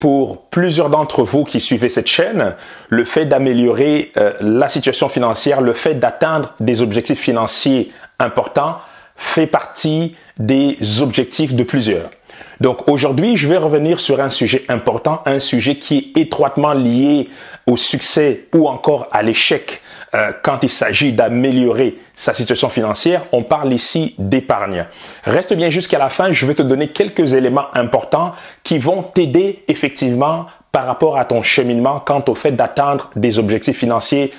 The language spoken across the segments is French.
Pour plusieurs d'entre vous qui suivez cette chaîne, le fait d'améliorer la situation financière, le fait d'atteindre des objectifs financiers importants fait partie des objectifs de plusieurs. Donc aujourd'hui, je vais revenir sur un sujet important, un sujet qui est étroitement lié au succès ou encore à l'échec quand il s'agit d'améliorer sa situation financière. On parle ici d'épargne. Reste bien jusqu'à la fin, je vais te donner quelques éléments importants qui vont t'aider effectivement par rapport à ton cheminement quant au fait d'atteindre des objectifs financiers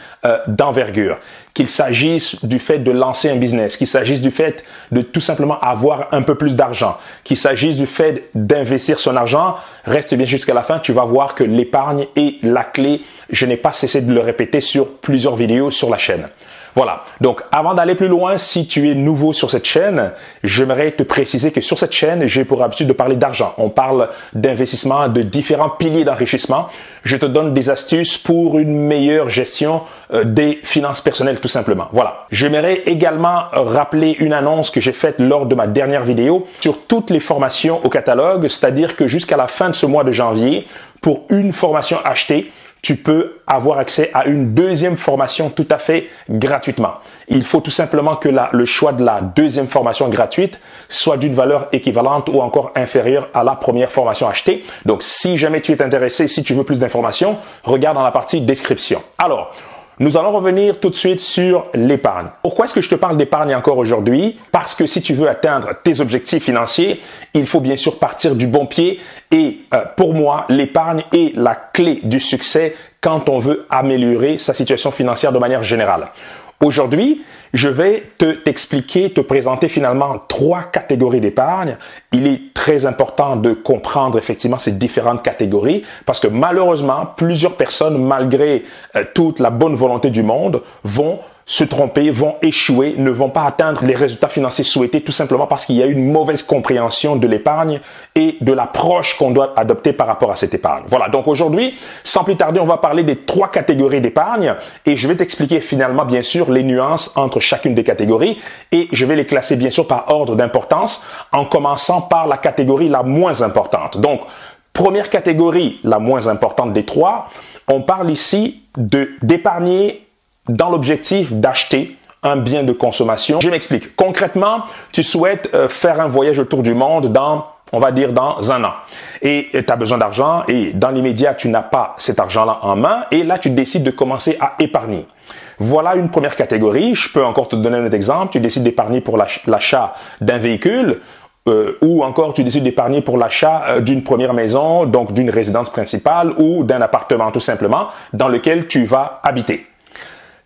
d'envergure. Qu'il s'agisse du fait de lancer un business, qu'il s'agisse du fait de tout simplement avoir un peu plus d'argent, qu'il s'agisse du fait d'investir son argent, reste bien jusqu'à la fin, tu vas voir que l'épargne est la clé. Je n'ai pas cessé de le répéter sur plusieurs vidéos sur la chaîne. Voilà. Donc, avant d'aller plus loin, si tu es nouveau sur cette chaîne, j'aimerais te préciser que sur cette chaîne, j'ai pour habitude de parler d'argent. On parle d'investissement, de différents piliers d'enrichissement. Je te donne des astuces pour une meilleure gestion des finances personnelles, tout simplement. Voilà. J'aimerais également rappeler une annonce que j'ai faite lors de ma dernière vidéo sur toutes les formations au catalogue, c'est-à-dire que jusqu'à la fin de ce mois de janvier, pour une formation achetée, tu peux avoir accès à une deuxième formation tout à fait gratuitement. Il faut tout simplement que le choix de la deuxième formation gratuite soit d'une valeur équivalente ou encore inférieure à la première formation achetée. Donc, si jamais tu es intéressé, si tu veux plus d'informations, regarde dans la partie description. Alors, nous allons revenir tout de suite sur l'épargne. Pourquoi est-ce que je te parle d'épargne encore aujourd'hui? Parce que si tu veux atteindre tes objectifs financiers, il faut bien sûr partir du bon pied. Et pour moi, l'épargne est la clé du succès quand on veut améliorer sa situation financière de manière générale. Aujourd'hui, je vais t'expliquer, te présenter finalement 3 catégories d'épargne. Il est très important de comprendre effectivement ces différentes catégories parce que malheureusement, plusieurs personnes, malgré toute la bonne volonté du monde, vont se tromper, vont échouer, ne vont pas atteindre les résultats financiers souhaités tout simplement parce qu'il y a une mauvaise compréhension de l'épargne et de l'approche qu'on doit adopter par rapport à cette épargne. Voilà, donc aujourd'hui, sans plus tarder, on va parler des 3 catégories d'épargne et je vais t'expliquer finalement bien sûr les nuances entre chacune des catégories et je vais les classer bien sûr par ordre d'importance en commençant par la catégorie la moins importante. Donc, première catégorie, la moins importante des 3, on parle ici d'épargner dans l'objectif d'acheter un bien de consommation. Je m'explique. Concrètement, tu souhaites faire un voyage autour du monde on va dire dans un an. Et tu as besoin d'argent et dans l'immédiat, tu n'as pas cet argent-là en main et là, tu décides de commencer à épargner. Voilà une première catégorie. Je peux encore te donner un autre exemple. Tu décides d'épargner pour l'achat d'un véhicule ou encore tu décides d'épargner pour l'achat d'une première maison, donc d'une résidence principale ou d'un appartement tout simplement dans lequel tu vas habiter.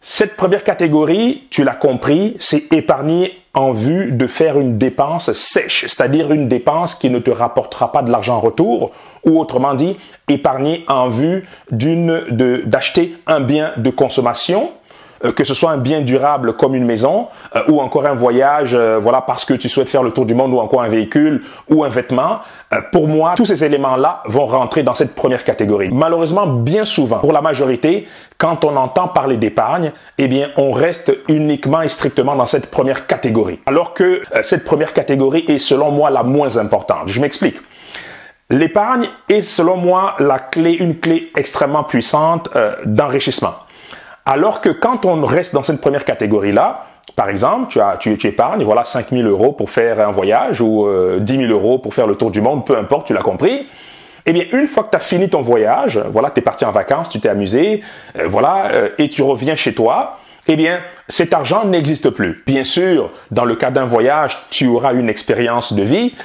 Cette première catégorie, tu l'as compris, c'est épargner en vue de faire une dépense sèche, c'est-à-dire une dépense qui ne te rapportera pas de l'argent en retour, ou autrement dit, épargner en vue d'acheter un bien de consommation, que ce soit un bien durable comme une maison ou encore un voyage, voilà, parce que tu souhaites faire le tour du monde ou encore un véhicule ou un vêtement. Pour moi, tous ces éléments-là vont rentrer dans cette première catégorie. Malheureusement, bien souvent, pour la majorité, quand on entend parler d'épargne, eh bien, on reste uniquement et strictement dans cette première catégorie. Alors que cette première catégorie est selon moi la moins importante. Je m'explique. L'épargne est selon moi une clé extrêmement puissante d'enrichissement. Alors que quand on reste dans cette première catégorie-là, par exemple, tu épargnes, voilà, 5 000 € pour faire un voyage ou 10 000 € pour faire le tour du monde, peu importe, tu l'as compris. Eh bien, une fois que tu as fini ton voyage, voilà, tu es parti en vacances, tu t'es amusé, voilà, et tu reviens chez toi, eh bien, cet argent n'existe plus. Bien sûr, dans le cas d'un voyage, tu auras une expérience de vie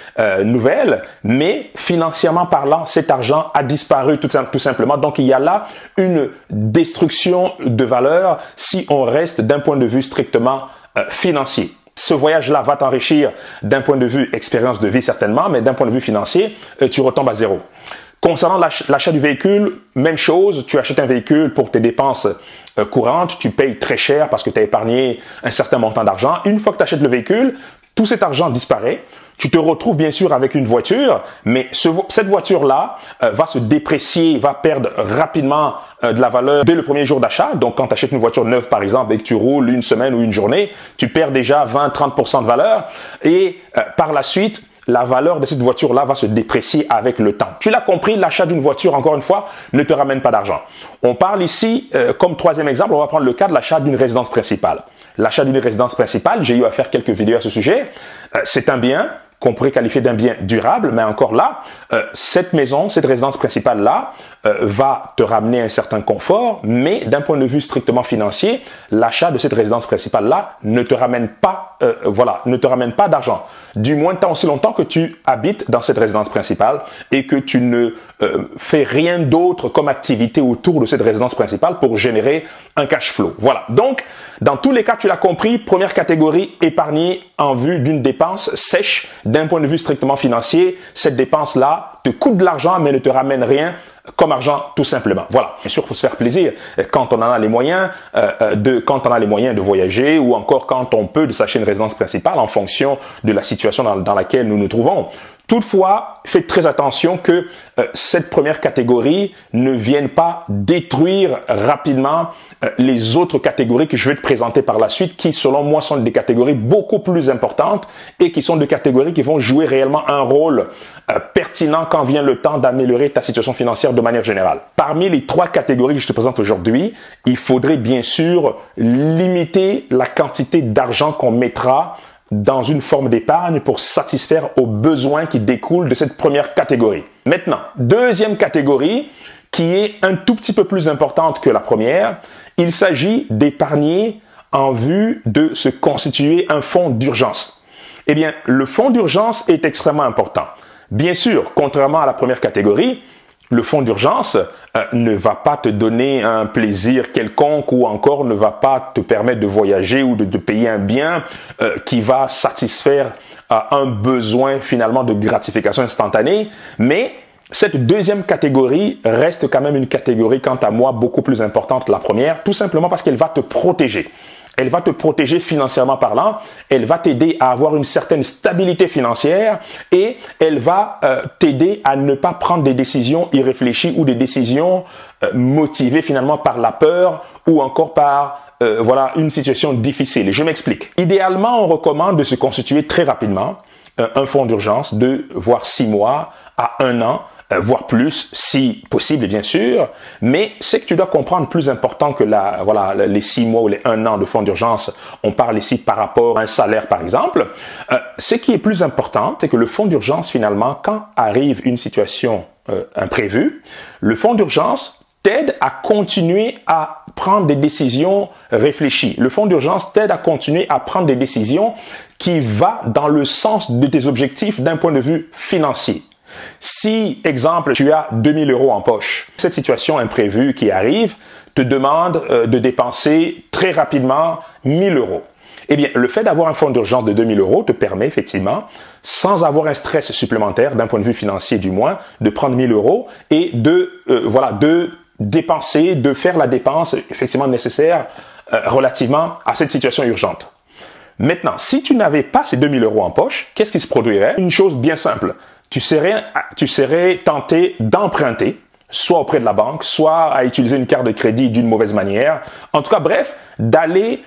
nouvelle, mais financièrement parlant, cet argent a disparu tout simplement. Donc, il y a là une destruction de valeur si on reste d'un point de vue strictement financier. Ce voyage-là va t'enrichir d'un point de vue expérience de vie certainement, mais d'un point de vue financier, tu retombes à zéro. Concernant l'achat du véhicule, même chose, tu achètes un véhicule pour tes dépenses courantes, tu payes très cher parce que tu as épargné un certain montant d'argent. Une fois que tu achètes le véhicule, tout cet argent disparaît. Tu te retrouves bien sûr avec une voiture, mais cette voiture-là va se déprécier, va perdre rapidement de la valeur dès le premier jour d'achat. Donc quand tu achètes une voiture neuve par exemple et que tu roules une semaine ou une journée, tu perds déjà 20-30% de valeur et par la suite, la valeur de cette voiture-là va se déprécier avec le temps. Tu l'as compris, l'achat d'une voiture, encore une fois, ne te ramène pas d'argent. On parle ici, comme troisième exemple, on va prendre le cas de l'achat d'une résidence principale. L'achat d'une résidence principale, j'ai eu à faire quelques vidéos à ce sujet. C'est un bien qu'on pourrait qualifier d'un bien durable, mais encore là, cette maison, cette résidence principale-là, va te ramener un certain confort, mais d'un point de vue strictement financier, l'achat de cette résidence principale-là ne te ramène pas, ne te ramène pas d'argent. Du moins tant aussi longtemps que tu habites dans cette résidence principale et que tu ne fais rien d'autre comme activité autour de cette résidence principale pour générer un cash flow. Voilà. Donc, dans tous les cas, tu l'as compris, première catégorie, épargner en vue d'une dépense sèche. D'un point de vue strictement financier, cette dépense-là te coûte de l'argent mais ne te ramène rien comme argent tout simplement. Voilà. Bien sûr, il faut se faire plaisir quand on en a les moyens de voyager ou encore quand on peut de s'acheter une résidence principale en fonction de la situation dans laquelle nous nous trouvons. Toutefois, faites très attention que cette première catégorie ne vienne pas détruire rapidement les autres catégories que je vais te présenter par la suite, qui selon moi sont des catégories beaucoup plus importantes et qui sont des catégories qui vont jouer réellement un rôle pertinent quand vient le temps d'améliorer ta situation financière de manière générale. Parmi les trois catégories que je te présente aujourd'hui, il faudrait bien sûr limiter la quantité d'argent qu'on mettra dans une forme d'épargne pour satisfaire aux besoins qui découlent de cette première catégorie. Maintenant, deuxième catégorie qui est un tout petit peu plus importante que la première, il s'agit d'épargner en vue de se constituer un fonds d'urgence. Eh bien, le fonds d'urgence est extrêmement important. Bien sûr, contrairement à la première catégorie, le fonds d'urgence ne va pas te donner un plaisir quelconque ou encore ne va pas te permettre de voyager ou de payer un bien qui va satisfaire un besoin finalement de gratification instantanée. Mais cette deuxième catégorie reste quand même une catégorie, quant à moi, beaucoup plus importante que la première, tout simplement parce qu'elle va te protéger. Elle va te protéger financièrement parlant, elle va t'aider à avoir une certaine stabilité financière et elle va t'aider à ne pas prendre des décisions irréfléchies ou des décisions motivées finalement par la peur ou encore par une situation difficile. Et je m'explique. Idéalement, on recommande de se constituer très rapidement un fonds d'urgence de voire 6 mois à 1 an, voire plus, si possible, bien sûr. Mais ce que tu dois comprendre, plus important que les 6 mois ou les 1 an de fonds d'urgence, on parle ici par rapport à un salaire, par exemple. Ce qui est plus important, c'est que le fonds d'urgence, finalement, quand arrive une situation imprévue, le fonds d'urgence t'aide à continuer à prendre des décisions réfléchies. Le fonds d'urgence t'aide à continuer à prendre des décisions qui vont dans le sens de tes objectifs d'un point de vue financier. Si, exemple, tu as 2000 € en poche, cette situation imprévue qui arrive te demande de dépenser très rapidement 1000 €. Eh bien, le fait d'avoir un fonds d'urgence de 2000 € te permet effectivement, sans avoir un stress supplémentaire, d'un point de vue financier du moins, de prendre 1000 € et de dépenser, de faire la dépense effectivement nécessaire relativement à cette situation urgente. Maintenant, si tu n'avais pas ces 2000 € en poche, qu'est-ce qui se produirait? Une chose bien simple. Tu serais tenté d'emprunter, soit auprès de la banque, soit à utiliser une carte de crédit d'une mauvaise manière. En tout cas, bref, d'aller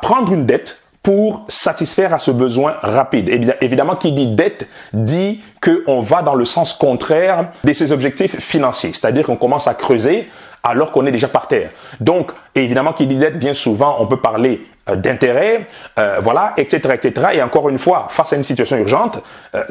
prendre une dette pour satisfaire à ce besoin rapide. Évidemment, qui dit dette dit qu'on va dans le sens contraire de ses objectifs financiers, c'est-à-dire qu'on commence à creuser alors qu'on est déjà par terre. Donc, évidemment, qui dit dette, bien souvent, on peut parler d'intérêt, etc., etc. Et encore une fois, face à une situation urgente,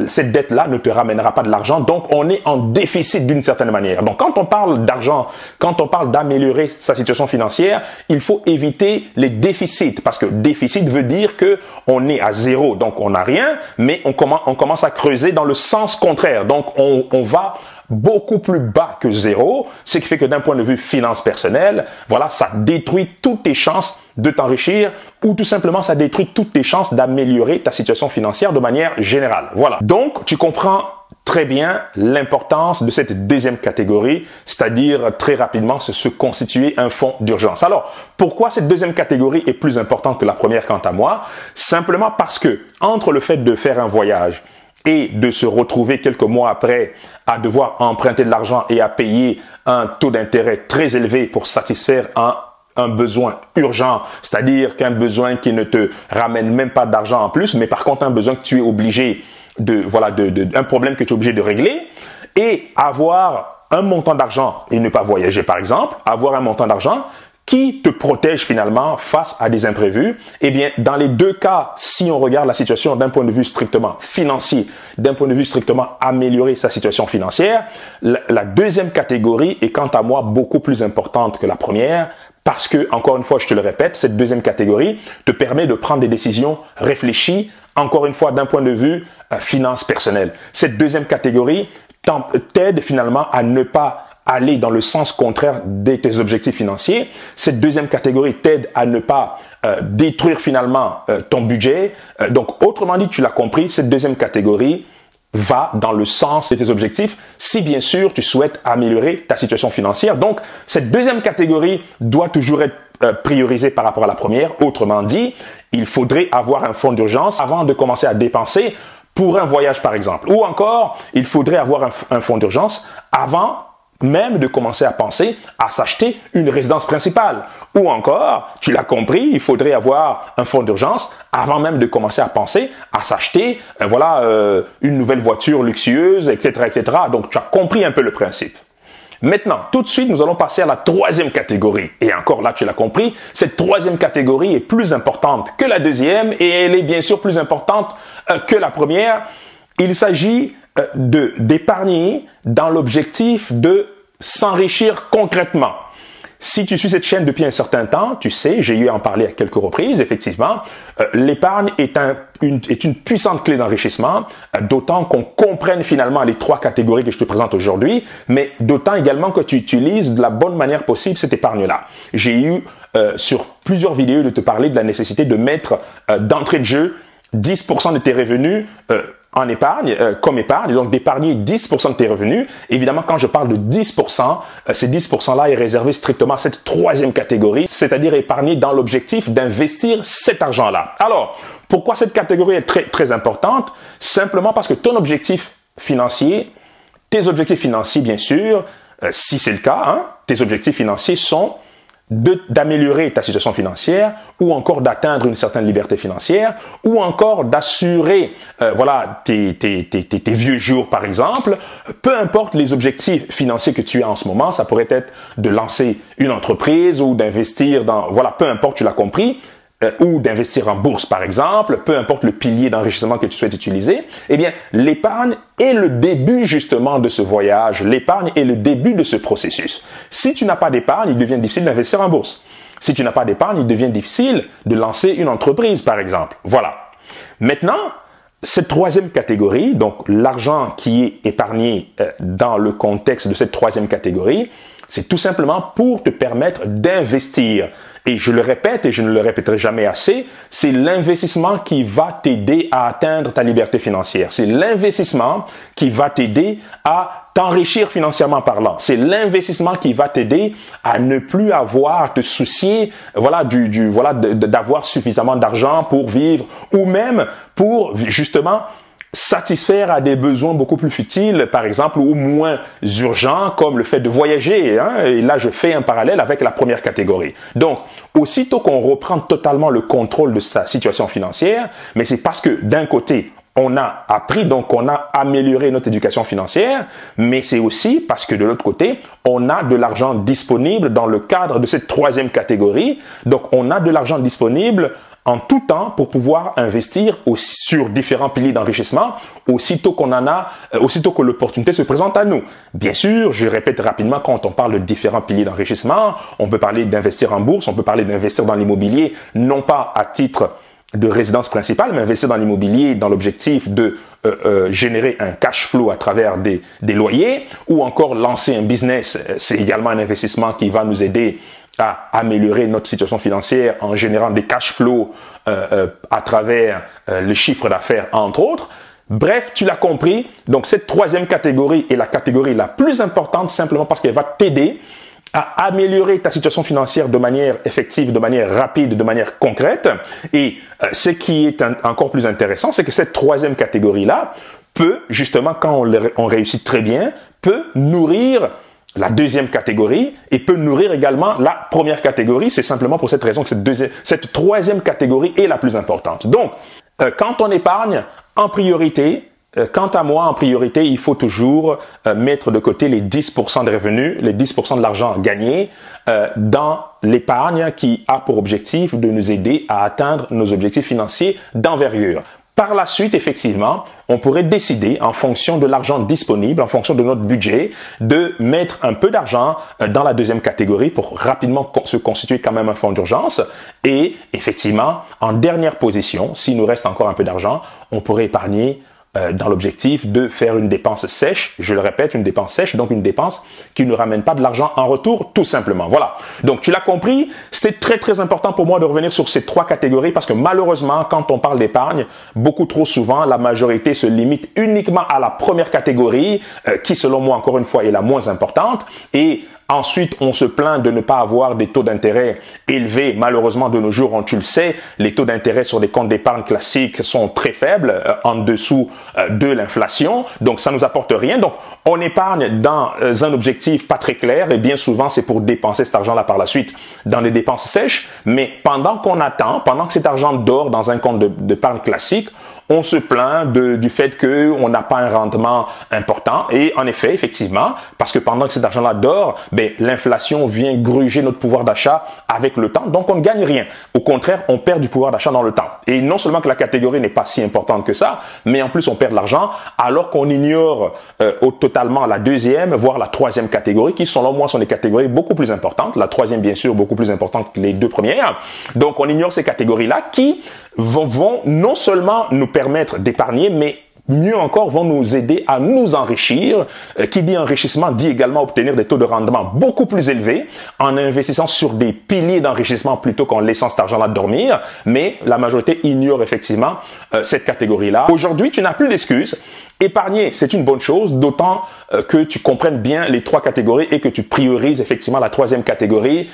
cette dette-là ne te ramènera pas de l'argent. Donc, on est en déficit d'une certaine manière. Donc, quand on parle d'argent, quand on parle d'améliorer sa situation financière, il faut éviter les déficits. Parce que déficit veut dire que on est à zéro. Donc, on n'a rien, mais on commence à creuser dans le sens contraire. Donc, on va beaucoup plus bas que zéro, ce qui fait que d'un point de vue finance personnelle, ça détruit toutes tes chances de t'enrichir ou tout simplement ça détruit toutes tes chances d'améliorer ta situation financière de manière générale. Voilà. Donc, tu comprends très bien l'importance de cette deuxième catégorie, c'est-à-dire très rapidement se constituer un fonds d'urgence. Alors, pourquoi cette deuxième catégorie est plus importante que la première quant à moi? Simplement parce que entre le fait de faire un voyage et de se retrouver quelques mois après à devoir emprunter de l'argent et à payer un taux d'intérêt très élevé pour satisfaire un besoin urgent, c'est-à-dire qu'un besoin qui ne te ramène même pas d'argent en plus, mais par contre un besoin que tu es obligé un problème que tu es obligé de régler, et avoir un montant d'argent et ne pas voyager par exemple, avoir un montant d'argent qui te protège finalement face à des imprévus. Eh bien, dans les deux cas, si on regarde la situation d'un point de vue strictement financier, d'un point de vue strictement améliorer sa situation financière, la deuxième catégorie est quant à moi beaucoup plus importante que la première parce que, encore une fois, je te le répète, cette deuxième catégorie te permet de prendre des décisions réfléchies, encore une fois, d'un point de vue finance personnelle. Cette deuxième catégorie t'aide finalement à ne pas aller dans le sens contraire de tes objectifs financiers. Cette deuxième catégorie t'aide à ne pas détruire finalement ton budget. Donc, autrement dit, tu l'as compris, cette deuxième catégorie va dans le sens de tes objectifs si bien sûr tu souhaites améliorer ta situation financière. Donc, cette deuxième catégorie doit toujours être priorisée par rapport à la première. Autrement dit, il faudrait avoir un fonds d'urgence avant de commencer à dépenser pour un voyage par exemple. Ou encore, il faudrait avoir un fonds d'urgence avant même de commencer à penser à s'acheter une résidence principale. Ou encore, tu l'as compris, il faudrait avoir un fonds d'urgence avant même de commencer à penser à s'acheter une nouvelle voiture luxueuse, etc., etc. Donc, tu as compris un peu le principe. Maintenant, tout de suite, nous allons passer à la troisième catégorie. Et encore là, tu l'as compris, cette troisième catégorie est plus importante que la deuxième et elle est bien sûr plus importante que la première. Il s'agit d'épargner dans l'objectif de s'enrichir concrètement. Si tu suis cette chaîne depuis un certain temps, tu sais, j'ai eu à en parler à quelques reprises, effectivement, l'épargne est une puissante clé d'enrichissement, d'autant qu'on comprenne finalement les trois catégories que je te présente aujourd'hui, mais d'autant également que tu utilises de la bonne manière possible cette épargne-là. J'ai eu sur plusieurs vidéos de te parler de la nécessité de mettre d'entrée de jeu 10% de tes revenus en épargne, comme épargne, donc d'épargner 10% de tes revenus. Évidemment, quand je parle de 10%, ces 10%-là est réservé strictement à cette troisième catégorie, c'est-à-dire épargner dans l'objectif d'investir cet argent-là. Alors, pourquoi cette catégorie est très, très importante? Simplement parce que ton objectif financier, tes objectifs financiers, bien sûr, si c'est le cas, tes objectifs financiers sont d'améliorer ta situation financière ou encore d'atteindre une certaine liberté financière ou encore d'assurer tes vieux jours par exemple. Peu importe les objectifs financiers que tu as en ce moment, ça pourrait être de lancer une entreprise ou d'investir dans, peu importe, tu l'as compris, ou d'investir en bourse par exemple, peu importe le pilier d'enrichissement que tu souhaites utiliser, eh bien l'épargne est le début justement de ce voyage, l'épargne est le début de ce processus. Si tu n'as pas d'épargne, il devient difficile d'investir en bourse. Si tu n'as pas d'épargne, il devient difficile de lancer une entreprise par exemple. Voilà. Maintenant, cette troisième catégorie, donc l'argent qui est épargné dans le contexte de cette troisième catégorie, c'est tout simplement pour te permettre d'investir. Et je le répète et je ne le répéterai jamais assez, c'est l'investissement qui va t'aider à atteindre ta liberté financière. C'est l'investissement qui va t'aider à t'enrichir financièrement parlant. C'est l'investissement qui va t'aider à ne plus avoir à te soucier, d'avoir suffisamment d'argent pour vivre ou même pour justement satisfaire à des besoins beaucoup plus futiles, par exemple, ou moins urgents, comme le fait de voyager. Et là, je fais un parallèle avec la première catégorie. Donc, aussitôt qu'on reprend totalement le contrôle de sa situation financière, mais c'est parce que d'un côté, on a appris, donc on a amélioré notre éducation financière, mais c'est aussi parce que de l'autre côté, on a de l'argent disponible dans le cadre de cette troisième catégorie. Donc, on a de l'argent disponible en tout temps pour pouvoir investir aussi sur différents piliers d'enrichissement aussitôt que l'opportunité se présente à nous. Bien sûr, je répète rapidement, quand on parle de différents piliers d'enrichissement, on peut parler d'investir en bourse, on peut parler d'investir dans l'immobilier, non pas à titre de résidence principale, mais investir dans l'immobilier dans l'objectif de générer un cash flow à travers des loyers, ou encore lancer un business. C'est également un investissement qui va nous aider à améliorer notre situation financière en générant des cash flows à travers le chiffre d'affaires, entre autres. Bref, tu l'as compris. Donc, cette troisième catégorie est la catégorie la plus importante simplement parce qu'elle va t'aider à améliorer ta situation financière de manière effective, de manière rapide, de manière concrète. Et ce qui est encore plus intéressant, c'est que cette troisième catégorie-là peut, justement, quand on réussit très bien, peut nourrir la deuxième catégorie et peut nourrir également la première catégorie. C'est simplement pour cette raison que cette troisième catégorie est la plus importante. Donc, quand on épargne, en priorité, Quant à moi, en priorité, il faut toujours mettre de côté les 10% de revenus, les 10% de l'argent gagné dans l'épargne qui a pour objectif de nous aider à atteindre nos objectifs financiers d'envergure. Par la suite, effectivement, on pourrait décider, en fonction de l'argent disponible, en fonction de notre budget, de mettre un peu d'argent dans la deuxième catégorie pour rapidement se constituer quand même un fonds d'urgence. Et effectivement, en dernière position, s'il nous reste encore un peu d'argent, on pourrait épargner dans l'objectif de faire une dépense sèche, je le répète, une dépense sèche, donc une dépense qui ne ramène pas de l'argent en retour, tout simplement. Voilà. Donc, tu l'as compris, c'était très important pour moi de revenir sur ces trois catégories parce que malheureusement, quand on parle d'épargne, beaucoup trop souvent, la majorité se limite uniquement à la première catégorie qui, selon moi, encore une fois, est la moins importante et ensuite, on se plaint de ne pas avoir des taux d'intérêt élevés. Malheureusement, de nos jours, tu le sais, les taux d'intérêt sur des comptes d'épargne classiques sont très faibles, en dessous de l'inflation. Donc, ça nous apporte rien. Donc, on épargne dans un objectif pas très clair et bien souvent, c'est pour dépenser cet argent-là par la suite dans des dépenses sèches. Mais pendant qu'on attend, pendant que cet argent dort dans un compte d'épargne classique, on se plaint du fait qu'on n'a pas un rendement important. Et en effet, effectivement, parce que pendant que cet argent-là dort, l'inflation vient gruger notre pouvoir d'achat avec le temps. Donc, on ne gagne rien. Au contraire, on perd du pouvoir d'achat dans le temps. Et non seulement que la catégorie n'est pas si importante que ça, mais en plus, on perd de l'argent alors qu'on ignore totalement la deuxième, voire la troisième catégorie, qui selon moi sont des catégories beaucoup plus importantes. La troisième, bien sûr, beaucoup plus importante que les deux premières. Donc, on ignore ces catégories-là qui vont non seulement nous permettre d'épargner, mais mieux encore, vont nous aider à nous enrichir. Qui dit enrichissement dit également obtenir des taux de rendement beaucoup plus élevés en investissant sur des piliers d'enrichissement plutôt qu'en laissant cet argent-là dormir. Mais la majorité ignore effectivement cette catégorie-là. Aujourd'hui, tu n'as plus d'excuses. Épargner, c'est une bonne chose, d'autant que tu comprennes bien les trois catégories et que tu priorises effectivement la troisième catégorie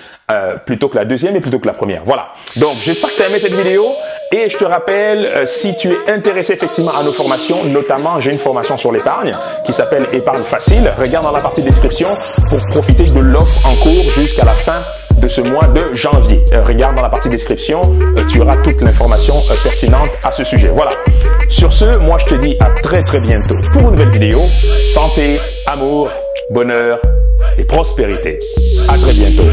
plutôt que la deuxième et plutôt que la première. Voilà. Donc, j'espère que tu as aimé cette vidéo et je te rappelle, si tu es intéressé effectivement à nos formations, notamment j'ai une formation sur l'épargne qui s'appelle Épargne Facile. Regarde dans la partie description pour profiter de l'offre en cours jusqu'à la fin de ce mois de janvier. Regarde dans la partie description, tu auras toute l'information pertinente à ce sujet. Voilà. Sur ce, moi je te dis à très bientôt pour une nouvelle vidéo. Santé, amour, bonheur et prospérité. À très bientôt.